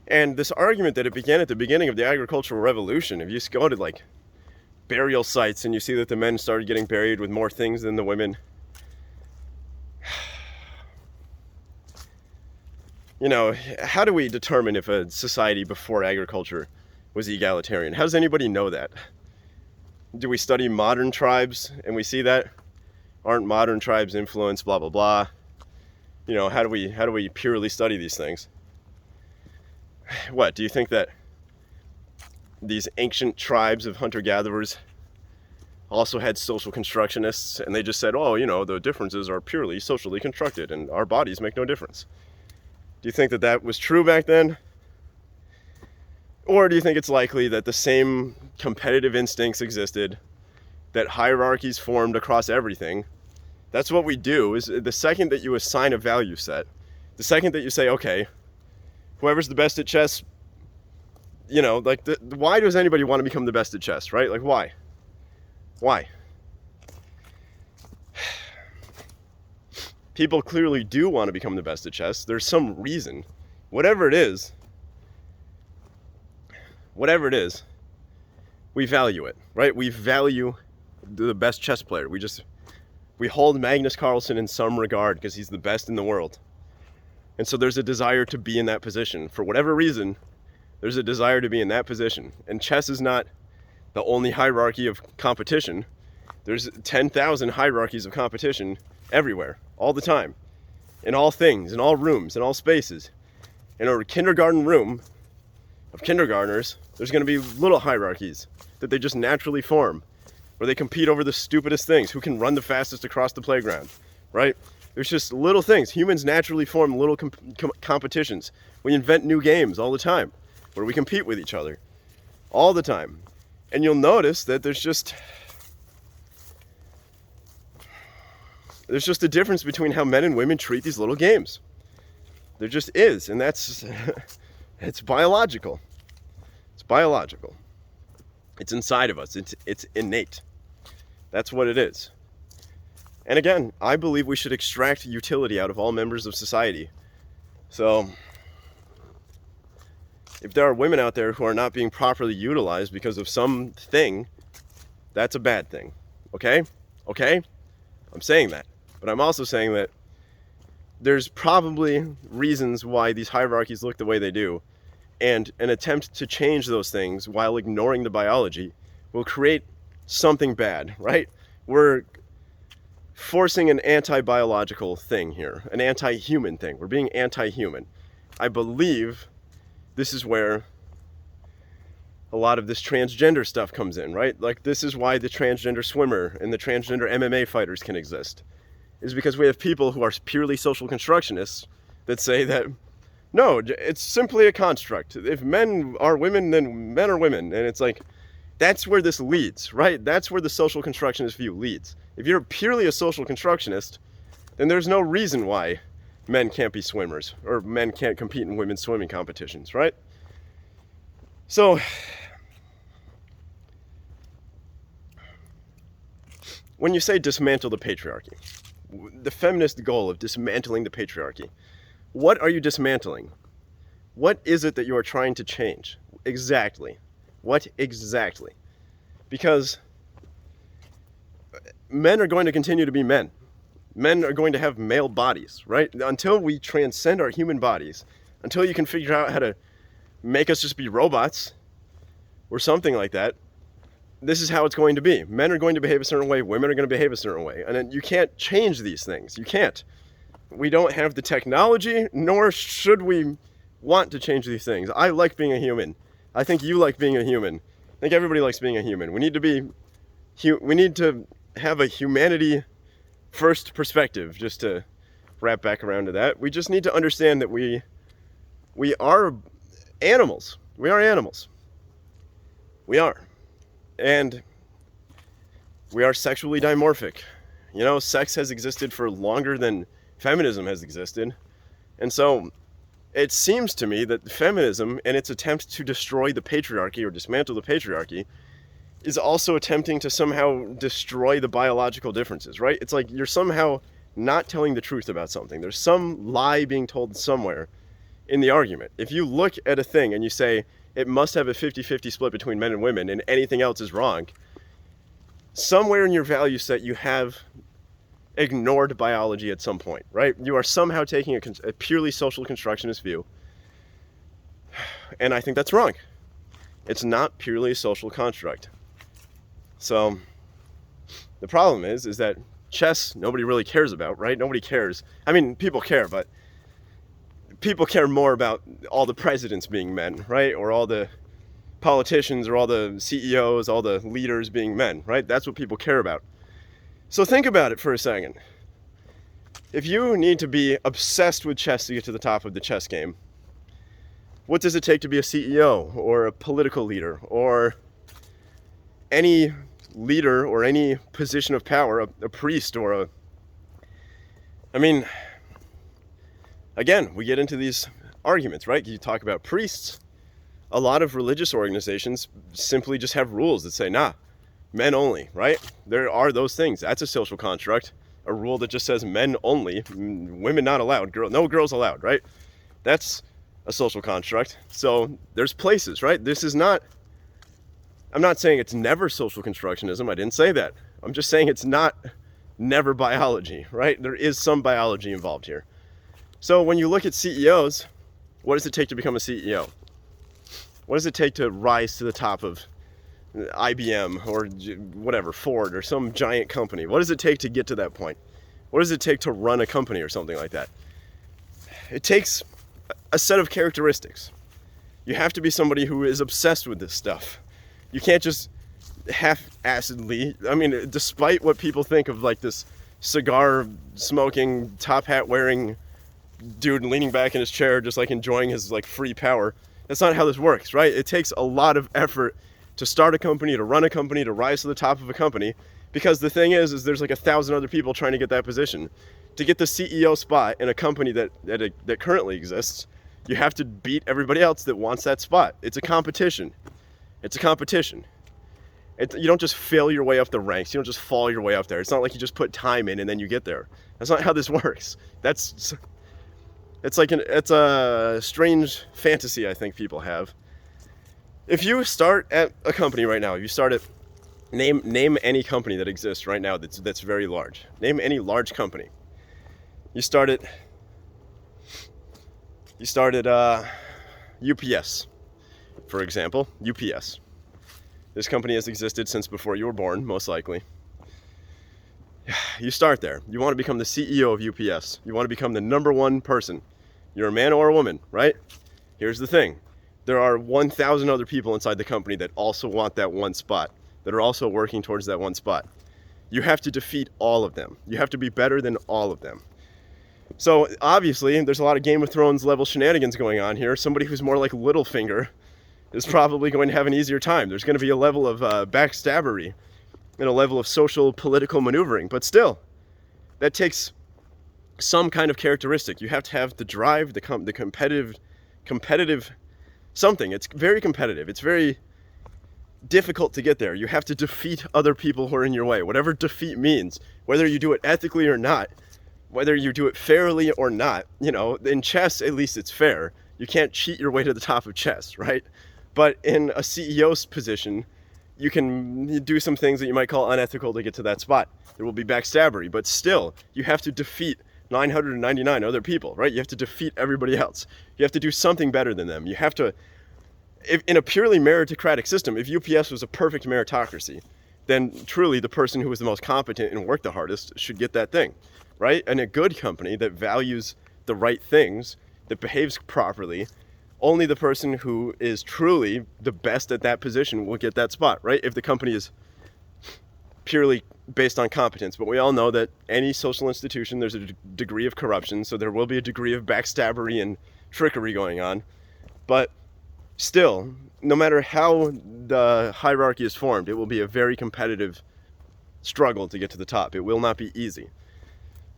And this argument that it began at the beginning of the agricultural revolution, if you just go to like burial sites and you see that the men started getting buried with more things than the women, how do we determine if a society before agriculture was egalitarian? How does anybody know that? Do we study modern tribes and we see that? Aren't modern tribes influenced, blah, blah, blah? How do we purely study these things? What, do you think that these ancient tribes of hunter-gatherers also had social constructionists and they just said, oh, the differences are purely socially constructed and our bodies make no difference? Do you think that that was true back then? Or do you think it's likely that the same competitive instincts existed, that hierarchies formed across everything? That's what we do, is the second that you assign a value set, the second that you say, okay, whoever's the best at chess, why does anybody want to become the best at chess, right? Like, why? Why? People clearly do want to become the best at chess. There's some reason. Whatever it is, we value it, right? We value the best chess player. We hold Magnus Carlsen in some regard because he's the best in the world. And so there's a desire to be in that position. For whatever reason, there's a desire to be in that position. And chess is not the only hierarchy of competition. There's 10,000 hierarchies of competition everywhere, all the time, in all things, in all rooms, in all spaces. In a kindergarten room of kindergartners, there's going to be little hierarchies that they just naturally form, where they compete over the stupidest things. Who can run the fastest across the playground, right? There's just little things. Humans naturally form little competitions. We invent new games all the time, where we compete with each other all the time. And you'll notice that there's just a difference between how men and women treat these little games. There just is, and that's it's biological. It's biological. It's inside of us. It's innate. That's what it is. And again, I believe we should extract utility out of all members of society. So if there are women out there who are not being properly utilized because of something, that's a bad thing. Okay? Okay? I'm saying that. But I'm also saying that there's probably reasons why these hierarchies look the way they do. And an attempt to change those things while ignoring the biology will create something bad, right? We're forcing an anti-biological thing here, an anti-human thing. We're being anti-human. I believe this is where a lot of this transgender stuff comes in, right? Like, this is why the transgender swimmer and the transgender MMA fighters can exist, is because we have people who are purely social constructionists that say that, no, it's simply a construct. If men are women, then men are women. And it's like, that's where this leads, right? That's where the social constructionist view leads. If you're purely a social constructionist, then there's no reason why men can't be swimmers or men can't compete in women's swimming competitions, right? So when you say dismantle the patriarchy, the feminist goal of dismantling the patriarchy, what are you dismantling? What is it that you are trying to change? Exactly. What exactly? Because men are going to continue to be men. Men are going to have male bodies, right? Until we transcend our human bodies, until you can figure out how to make us just be robots or something like that, this is how it's going to be. Men are going to behave a certain way, women are going to behave a certain way. And then you can't change these things. You can't. We don't have the technology, nor should we want to change these things. I like being a human. I think you like being a human. I think everybody likes being a human. We need to have a humanity first perspective, just to wrap back around to that. We just need to understand that we are animals. We are animals. We are. And we are sexually dimorphic. You know, sex has existed for longer than feminism has existed. And so it seems to me that feminism, in its attempt to destroy the patriarchy or dismantle the patriarchy, is also attempting to somehow destroy the biological differences, right? It's like you're somehow not telling the truth about something. There's some lie being told somewhere in the argument. If you look at a thing and you say it must have a 50-50 split between men and women and anything else is wrong, somewhere in your value set you have ignored biology at some point, right? You are somehow taking a purely social constructionist view. And I think that's wrong. It's not purely a social construct. So the problem is that chess nobody really cares about, right? Nobody cares. I mean, people care, but people care more about all the presidents being men, right? Or all the politicians or all the CEOs, all the leaders being men, right? That's what people care about. So think about it for a second. If you need to be obsessed with chess to get to the top of the chess game, what does it take to be a CEO or a political leader or any leader or any position of power, a priest or I mean, again, we get into these arguments, right? You talk about priests. A lot of religious organizations simply just have rules that say, nah, men only, right? There are those things. That's a social construct. A rule that just says men only, women not allowed, no girls allowed, right? That's a social construct. So there's places, right? This is not, I'm not saying it's never social constructionism. I didn't say that. I'm just saying it's not never biology, right? There is some biology involved here. So when you look at CEOs, what does it take to become a CEO? What does it take to rise to the top of IBM or whatever, Ford or some giant company? What does it take to get to that point? What does it take to run a company or something like that? It takes a set of characteristics. You have to be somebody who is obsessed with this stuff. You can't just half-assedly, I mean, despite what people think of like this cigar smoking, top hat wearing dude leaning back in his chair just like enjoying his like free power. That's not how this works, right? It takes a lot of effort to start a company, to run a company, to rise to the top of a company, because the thing is there's like 1,000 other people trying to get that position. To get the CEO spot in a company that currently exists, you have to beat everybody else that wants that spot. It's a competition. It's a competition. You don't just fail your way up the ranks. You don't just fall your way up there. It's not like you just put time in and then you get there. That's not how this works. It's a strange fantasy I think people have. If you start at a company right now, if you start at name any company that exists right now that's very large. Name any large company. You started UPS, for example. UPS. This company has existed since before you were born, most likely. You start there. You want to become the CEO of UPS. You want to become the number one person. You're a man or a woman, right? Here's the thing. There are 1,000 other people inside the company that also want that one spot, that are also working towards that one spot. You have to defeat all of them. You have to be better than all of them. So obviously, there's a lot of Game of Thrones level shenanigans going on here. Somebody who's more like Littlefinger is probably going to have an easier time. There's going to be a level of backstabbery and a level of social political maneuvering. But still, that takes some kind of characteristic. You have to have the drive, the competitive something. It's very competitive. It's very difficult to get there. You have to defeat other people who are in your way. Whatever defeat means, whether you do it ethically or not, whether you do it fairly or not. You know, in chess, at least it's fair. You can't cheat your way to the top of chess, right? But in a CEO's position, you can do some things that you might call unethical to get to that spot. There will be backstabbery, but still, you have to defeat 999 other people, right? You have to defeat everybody else. You have to do something better than them. You have to, in a purely meritocratic system, if UPS was a perfect meritocracy, then truly the person who was the most competent and worked the hardest should get that thing, right? And a good company that values the right things, that behaves properly, only the person who is truly the best at that position will get that spot, right? If the company is purely based on competence. But we all know that any social institution, there's a degree of corruption, so there will be a degree of backstabbery and trickery going on. But still, no matter how the hierarchy is formed, it will be a very competitive struggle to get to the top. It will not be easy.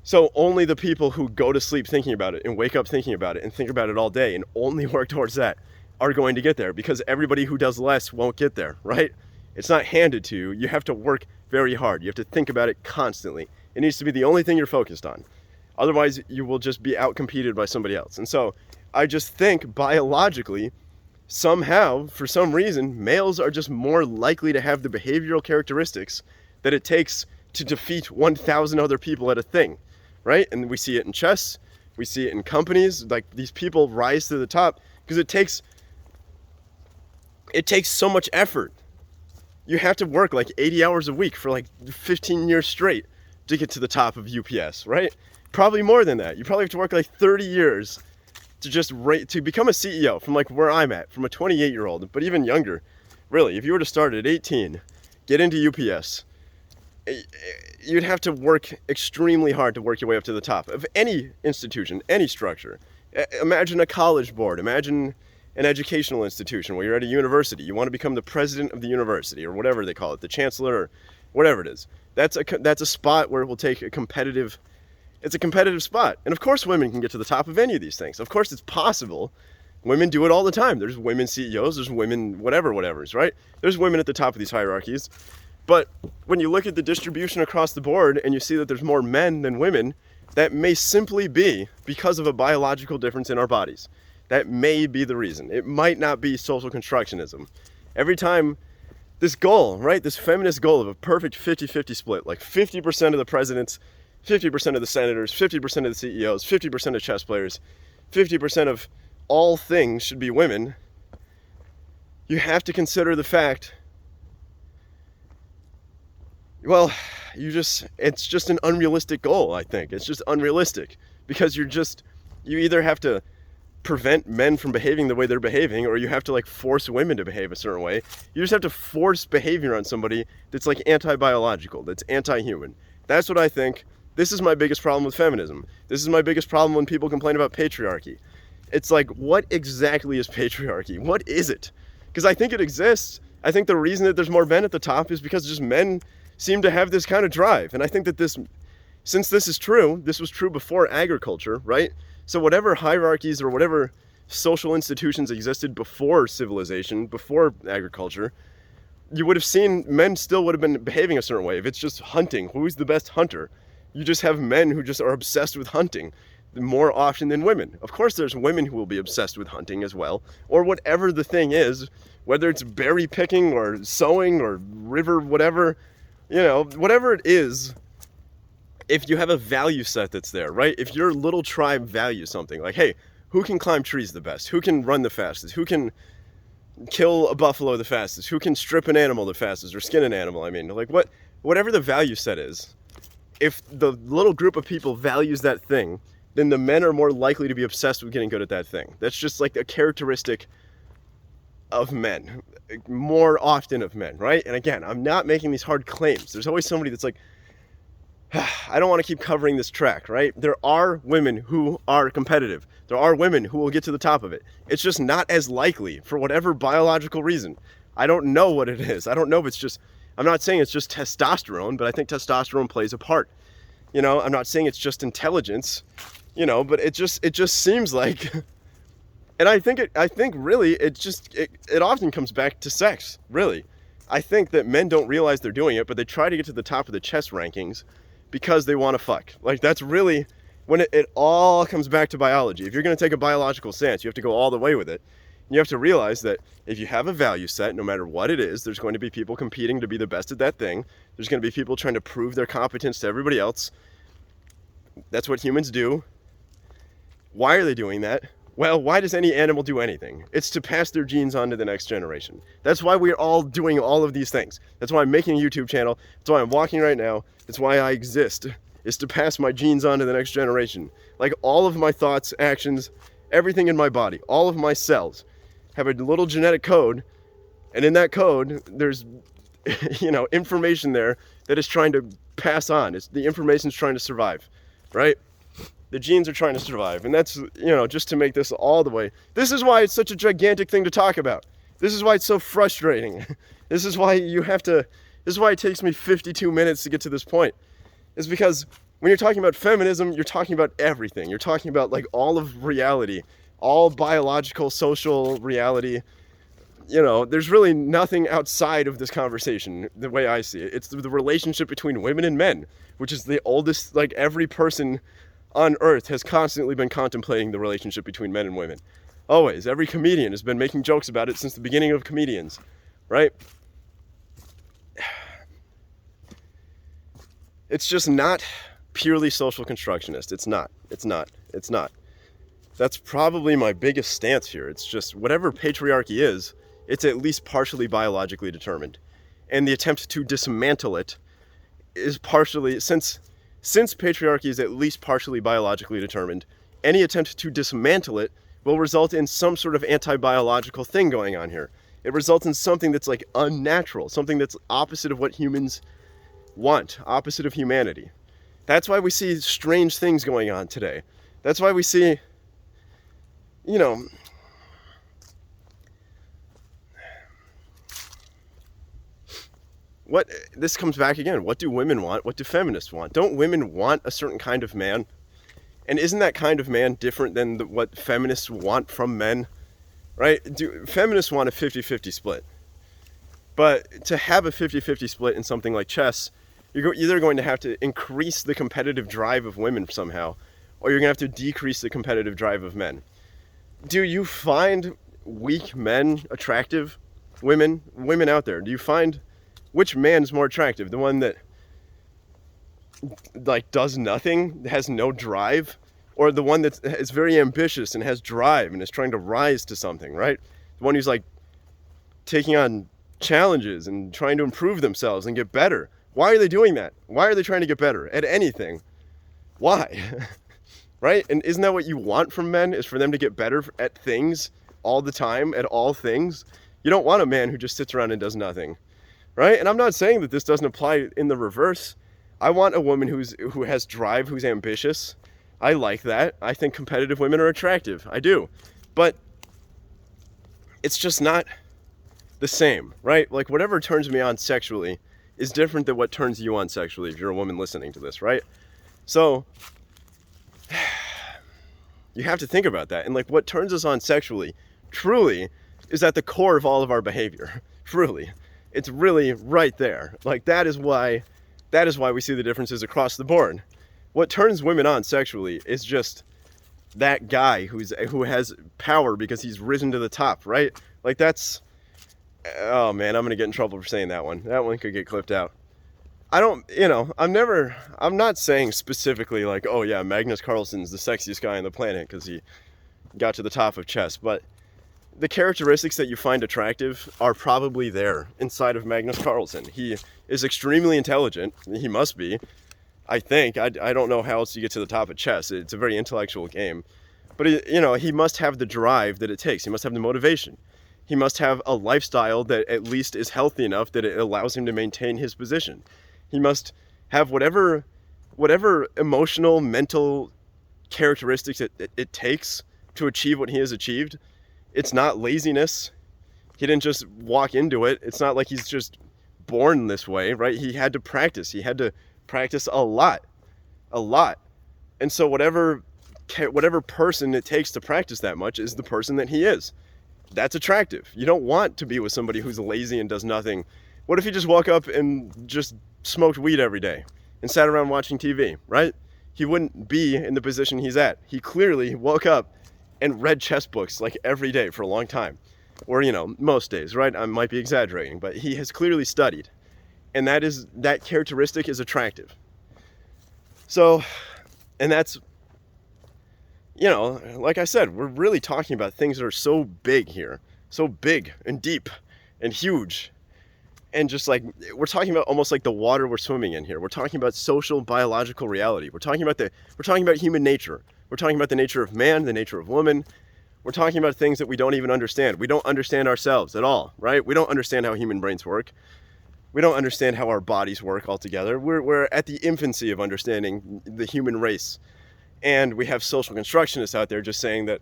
So only the people who go to sleep thinking about it and wake up thinking about it and think about it all day and only work towards that are going to get there, because everybody who does less won't get there, right? It's not handed to you. You have to work very hard. You have to think about it constantly. It needs to be the only thing you're focused on. Otherwise, you will just be outcompeted by somebody else. And so I just think biologically, somehow, for some reason, males are just more likely to have the behavioral characteristics that it takes to defeat 1,000 other people at a thing, right? And we see it in chess. We see it in companies. Like, these people rise to the top because it takes so much effort. You have to work like 80 hours a week for like 15 years straight to get to the top of UPS, right? Probably more than that. You probably have to work like 30 years to become a CEO from like where I'm at, from a 28-year-old, but even younger. Really, if you were to start at 18, get into UPS, you'd have to work extremely hard to work your way up to the top of any institution, any structure. Imagine a college board. Imagine an educational institution where you're at a university. You want to become the president of the university, or whatever they call it, the chancellor, or whatever it is. That's a spot where it will take it's a competitive spot. And of course women can get to the top of any of these things. Of course it's possible. Women do it all the time. There's women CEOs, there's women whatever's, right? There's women at the top of these hierarchies. But when you look at the distribution across the board and you see that there's more men than women, that may simply be because of a biological difference in our bodies. That may be the reason. It might not be social constructionism. Every time this goal, right, this feminist goal of a perfect 50-50 split, like 50% of the presidents, 50% of the senators, 50% of the CEOs, 50% of chess players, 50% of all things should be women, you have to consider the fact, well, it's just an unrealistic goal, I think. It's just unrealistic because you either have to prevent men from behaving the way they're behaving, or you have to like force women to behave a certain way. You just have to force behavior on somebody that's like anti-biological, that's anti-human. That's what I think. This is my biggest problem with feminism. This is my biggest problem when people complain about patriarchy. It's like, what exactly is patriarchy? What is it? Because I think it exists. I think the reason that there's more men at the top is because just men seem to have this kind of drive. And I think that since this is true, this was true before agriculture, right? So whatever hierarchies or whatever social institutions existed before civilization, before agriculture, you would have seen men still would have been behaving a certain way. If it's just hunting, who's the best hunter? You just have men who just are obsessed with hunting more often than women. Of course, there's women who will be obsessed with hunting as well, or whatever the thing is, whether it's berry picking or sewing or river, whatever, whatever it is. If you have a value set that's there, right? If your little tribe values something, like, hey, who can climb trees the best? Who can run the fastest? Who can kill a buffalo the fastest? Who can strip an animal the fastest, or skin an animal? I mean, like, whatever the value set is, if the little group of people values that thing, then the men are more likely to be obsessed with getting good at that thing. That's just like a characteristic of men, more often of men, right? And again, I'm not making these hard claims. There's always somebody that's like, I don't want to keep covering this track, right? There are women who are competitive. There are women who will get to the top of it. It's just not as likely for whatever biological reason. I don't know what it is. I don't know if it's just, I'm not saying it's just testosterone, but I think testosterone plays a part. I'm not saying it's just intelligence, but it just seems like, and I think really it often comes back to sex, really. I think that men don't realize they're doing it, but they try to get to the top of the chess rankings because they want to fuck. Like, that's really when it all comes back to biology. If you're going to take a biological stance, you have to go all the way with it. You have to realize that if you have a value set, no matter what it is, there's going to be people competing to be the best at that thing. There's going to be people trying to prove their competence to everybody else. That's what humans do. Why are they doing that? Well, why does any animal do anything? It's to pass their genes on to the next generation. That's why we're all doing all of these things. That's why I'm making a YouTube channel. That's why I'm walking right now. That's why I exist, is to pass my genes on to the next generation. Like, all of my thoughts, actions, everything in my body, all of my cells have a little genetic code, and in that code, there's, information there that is trying to pass on. The information's trying to survive, right? The genes are trying to survive, and that's, just to make this all the way. This is why it's such a gigantic thing to talk about. This is why it's so frustrating. This is why it takes me 52 minutes to get to this point. It's because when you're talking about feminism, you're talking about everything. You're talking about, like, all of reality, all biological, social reality. There's really nothing outside of this conversation, the way I see it. It's the relationship between women and men, which is the oldest, like, every person on earth has constantly been contemplating the relationship between men and women. Always. Every comedian has been making jokes about it since the beginning of comedians, right? It's just not purely social constructionist. It's not. That's probably my biggest stance here. It's just whatever patriarchy is, it's at least partially biologically determined. And the attempt to dismantle it is partially, since patriarchy is at least partially biologically determined, any attempt to dismantle it will result in some sort of anti-biological thing going on here. It results in something that's, like, unnatural, something that's opposite of what humans want, opposite of humanity. That's why we see strange things going on today. That's why we see, this comes back again. What do women want? What do feminists want? Don't women want a certain kind of man? And isn't that kind of man different than what feminists want from men? Right? Feminists want a 50-50 split. But to have a 50-50 split in something like chess, you're either going to have to increase the competitive drive of women somehow, or you're going to have to decrease the competitive drive of men. Do you find weak men attractive? Women out there, do you find which man is more attractive? The one that, like, does nothing, has no drive, or the one that is very ambitious and has drive and is trying to rise to something, right? The one who's, like, taking on challenges and trying to improve themselves and get better. Why are they doing that? Why are they trying to get better at anything? Why? Right? And isn't that what you want from men, is for them to get better at things all the time, at all things? You don't want a man who just sits around and does nothing, right? And I'm not saying that this doesn't apply in the reverse. I want a woman who has drive, who's ambitious. I like that. I think competitive women are attractive. I do. But it's just not the same, right? Like, whatever turns me on sexually is different than what turns you on sexually if you're a woman listening to this, right? So you have to think about that. And, like, what turns us on sexually truly is at the core of all of our behavior. Truly. It's really right there. Like, that is why we see the differences across the board. What turns women on sexually is just that guy who has power because he's risen to the top, right? Like, that's, oh man, I'm gonna get in trouble for saying that one. That one could get clipped out. I don't, I'm not saying specifically like, oh yeah, Magnus Carlsen's the sexiest guy on the planet because he got to the top of chess, but the characteristics that you find attractive are probably there inside of Magnus Carlsen. He is extremely intelligent. He must be, I think. I don't know how else you get to the top of chess. It's a very intellectual game. But, he must have the drive that it takes. He must have the motivation. He must have a lifestyle that at least is healthy enough that it allows him to maintain his position. He must have whatever emotional, mental characteristics it takes to achieve what he has achieved. It's not laziness. He didn't just walk into it. It's not like he's just born this way, right? He had to practice. He had to practice a lot. And so whatever person it takes to practice that much is the person that he is. That's attractive. You don't want to be with somebody who's lazy and does nothing. What if he just woke up and just smoked weed every day and sat around watching TV, right? He wouldn't be in the position he's at. He clearly woke up and read chess books like every day for a long time. Or, most days, right? I might be exaggerating, but he has clearly studied. And that characteristic is attractive. So, and that's, like I said, we're really talking about things that are so big here. So big and deep and huge. And just like, we're talking about almost like the water we're swimming in here. We're talking about social, biological reality. We're talking about human nature. We're talking about the nature of man, the nature of woman. We're talking about things that we don't even understand. We don't understand ourselves at all, right? We don't understand how human brains work. We don't understand how our bodies work altogether. We're at the infancy of understanding the human race. And we have social constructionists out there just saying that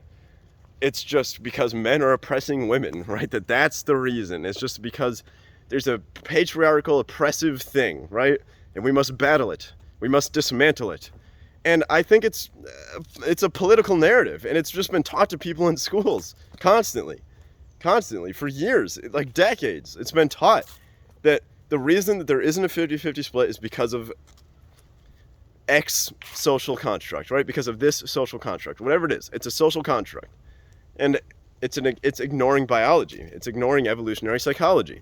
it's just because men are oppressing women, right? That's the reason. It's just because there's a patriarchal oppressive thing, right? And we must battle it. We must dismantle it. And I think it's a political narrative, and it's just been taught to people in schools constantly for years, like decades. It's been taught that the reason that there isn't a 50-50 split is because of X social construct, right? Because of this social construct, whatever it is, it's a social construct, and it's ignoring biology. It's ignoring evolutionary psychology.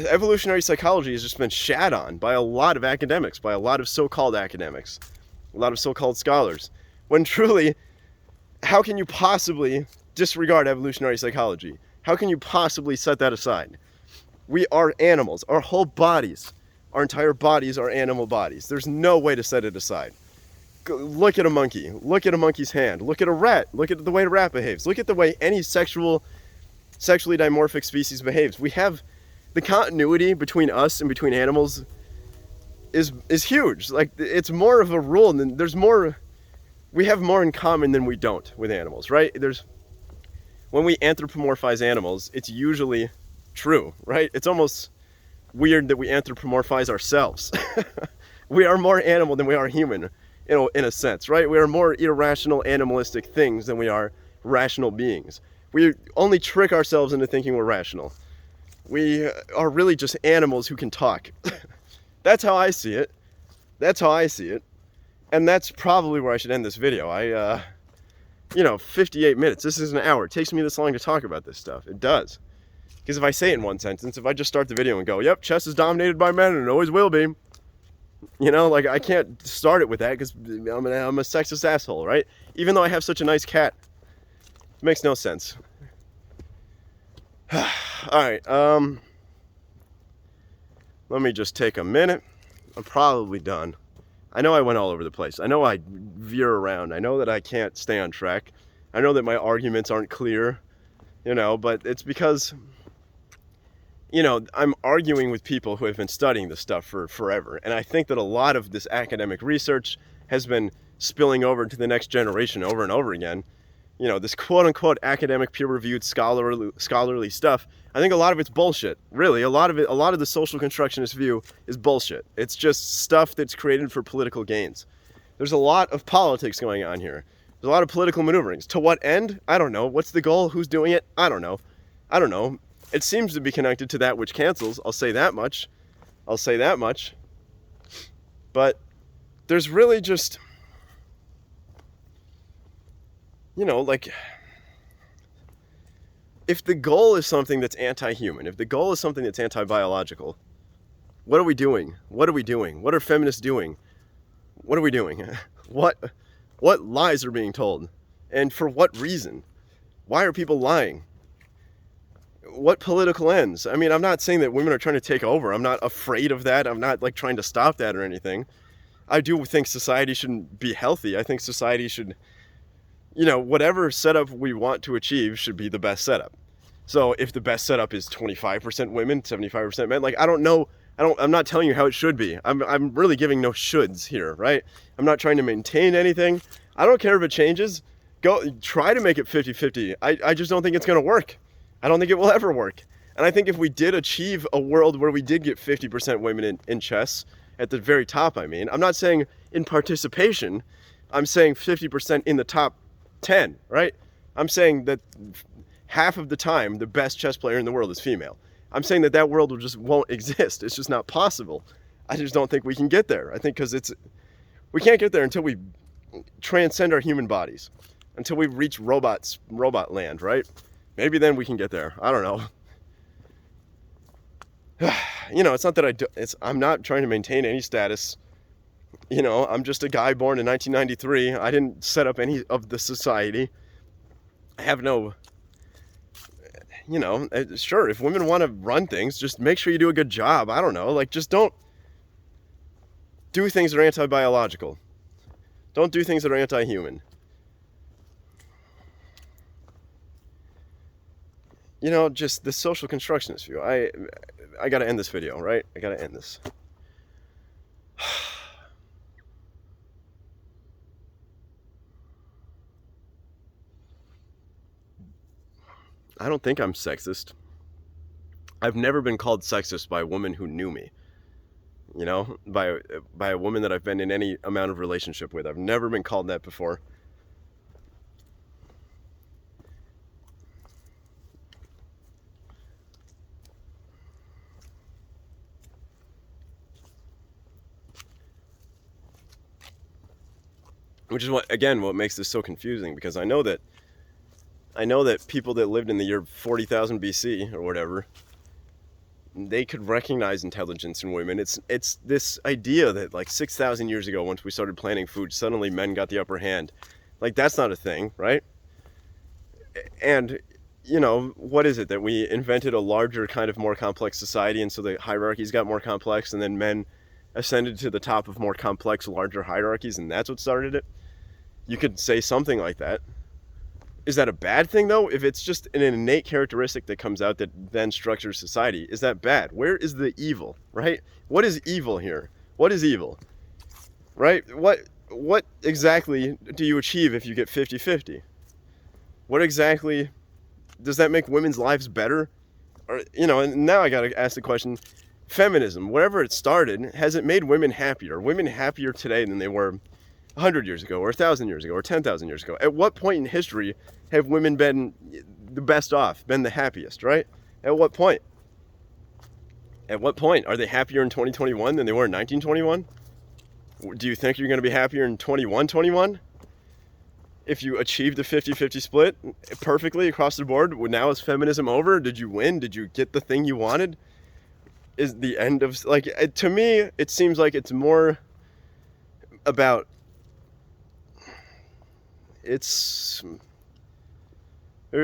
Evolutionary psychology has just been shat on by a lot of academics, by a lot of so-called academics, a lot of so-called scholars, when truly, how can you possibly disregard evolutionary psychology? How can you possibly set that aside? We are animals. Our whole bodies, our entire bodies are animal bodies. There's no way to set it aside. Look at a monkey. Look at a monkey's hand. Look at a rat. Look at the way a rat behaves. Look at the way any sexually dimorphic species behaves. We have the continuity between us and between animals is huge. Like, it's more of a rule than we have more in common than we don't with animals, right? When we anthropomorphize animals, it's usually true, right? It's almost weird that we anthropomorphize ourselves. We are more animal than we are human, in a sense, right? We are more irrational, animalistic things than we are rational beings. We only trick ourselves into thinking we're rational. We are really just animals who can talk. That's how I see it. And that's probably where I should end this video. 58 minutes. This is an hour. It takes me this long to talk about this stuff. It does. Because if I say it in one sentence, if I just start the video and go, yep, chess is dominated by men and it always will be. I can't start it with that because I'm a sexist asshole, right? Even though I have such a nice cat. It makes no sense. All right. Let me just take a minute. I'm probably done. I know I went all over the place. I know I veer around. I know that I can't stay on track. I know that my arguments aren't clear, but it's because, I'm arguing with people who have been studying this stuff for forever. And I think that a lot of this academic research has been spilling over to the next generation over and over again. This quote-unquote academic, peer-reviewed, scholarly stuff, I think a lot of it's bullshit. Really, a lot of the social constructionist view is bullshit. It's just stuff that's created for political gains. There's a lot of politics going on here. There's a lot of political maneuverings. To what end? I don't know. What's the goal? Who's doing it? I don't know. It seems to be connected to that which cancels. I'll say that much. But there's really just, like, if the goal is something that's anti-human, if the goal is something that's anti-biological, what are we doing? What are feminists doing? What are we doing? What lies are being told? And for what reason? Why are people lying? What political ends? I mean, I'm not saying that women are trying to take over. I'm not afraid of that. I'm not like trying to stop that or anything. I do think society should be healthy. I think society should, whatever setup we want to achieve should be the best setup. So if the best setup is 25% women, 75% men, like, I don't know. I'm not telling you how it should be. I'm really giving no shoulds here, right? I'm not trying to maintain anything. I don't care if it changes. Go try to make it 50-50. I just don't think it's going to work. I don't think it will ever work. And I think if we did achieve a world where we did get 50% women in chess, at the very top, I mean, I'm not saying in participation, I'm saying 50% in the top 10, right? I'm saying that half of the time, the best chess player in the world is female. I'm saying that world just won't exist. It's just not possible. I just don't think we can get there. I think because we can't get there until we transcend our human bodies, until we reach robot land, right? Maybe then we can get there. I don't know. It's not that I'm not trying to maintain any status. I'm just a guy born in 1993. I didn't set up any of the society. I have no, sure, if women want to run things, just make sure you do a good job. I don't know. Like, just don't do things that are anti-biological. Don't do things that are anti-human. Just the social constructionist view. I gotta end this video, right? I gotta end this. I don't think I'm sexist. I've never been called sexist by a woman who knew me. By a woman that I've been in any amount of relationship with. I've never been called that before. Which is what makes this so confusing, because I know that people that lived in the year 40,000 BC or whatever, they could recognize intelligence in women. It's this idea that, like, 6,000 years ago, once we started planting food, suddenly men got the upper hand. Like, that's not a thing, right? And, what is it? That we invented a larger, kind of more complex society, and so the hierarchies got more complex, and then men ascended to the top of more complex, larger hierarchies, and that's what started it? You could say something like that. Is that a bad thing, though? If it's just an innate characteristic that comes out that then structures society, is that bad? Where is the evil, right? What is evil here? What is evil, right? What exactly do you achieve if you get 50-50? What exactly does that make women's lives better? Or, and now I gotta ask the question, feminism, wherever it started, has it made women happier? Are women happier today than they were 100 years ago, or 1,000 years ago, or 10,000 years ago? At what point in history have women been the best off, been the happiest, right? At what point? At what point? Are they happier in 2021 than they were in 1921? Do you think you're going to be happier in 2121? If you achieved a 50-50 split perfectly across the board, now is feminism over? Did you win? Did you get the thing you wanted? Is the end of, like, to me, it seems like it's more about, there's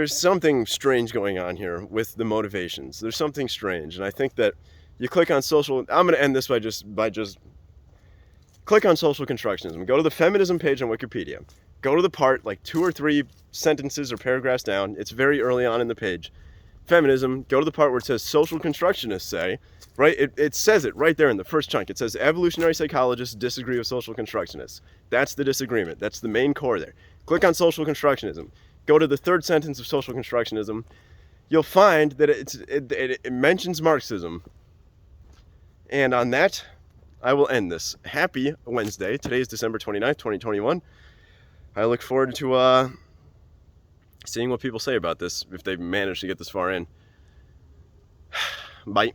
something strange going on here with the motivations. There's something strange, and I think that you click on social, I'm going to end this by just click on social constructionism. Go to the feminism page on Wikipedia. Go to the part, like 2 or 3 sentences or paragraphs down. It's very early on in the page. Feminism, go to the part where it says social constructionists say, right? It says it right there in the first chunk. It says evolutionary psychologists disagree with social constructionists. That's the disagreement. That's the main core there. Click on social constructionism. Go to the 3rd sentence of social constructionism. You'll find that it mentions Marxism. And on that, I will end this. Happy Wednesday. Today is December 29th, 2021. I look forward to seeing what people say about this, if they manage to get this far in. Bye.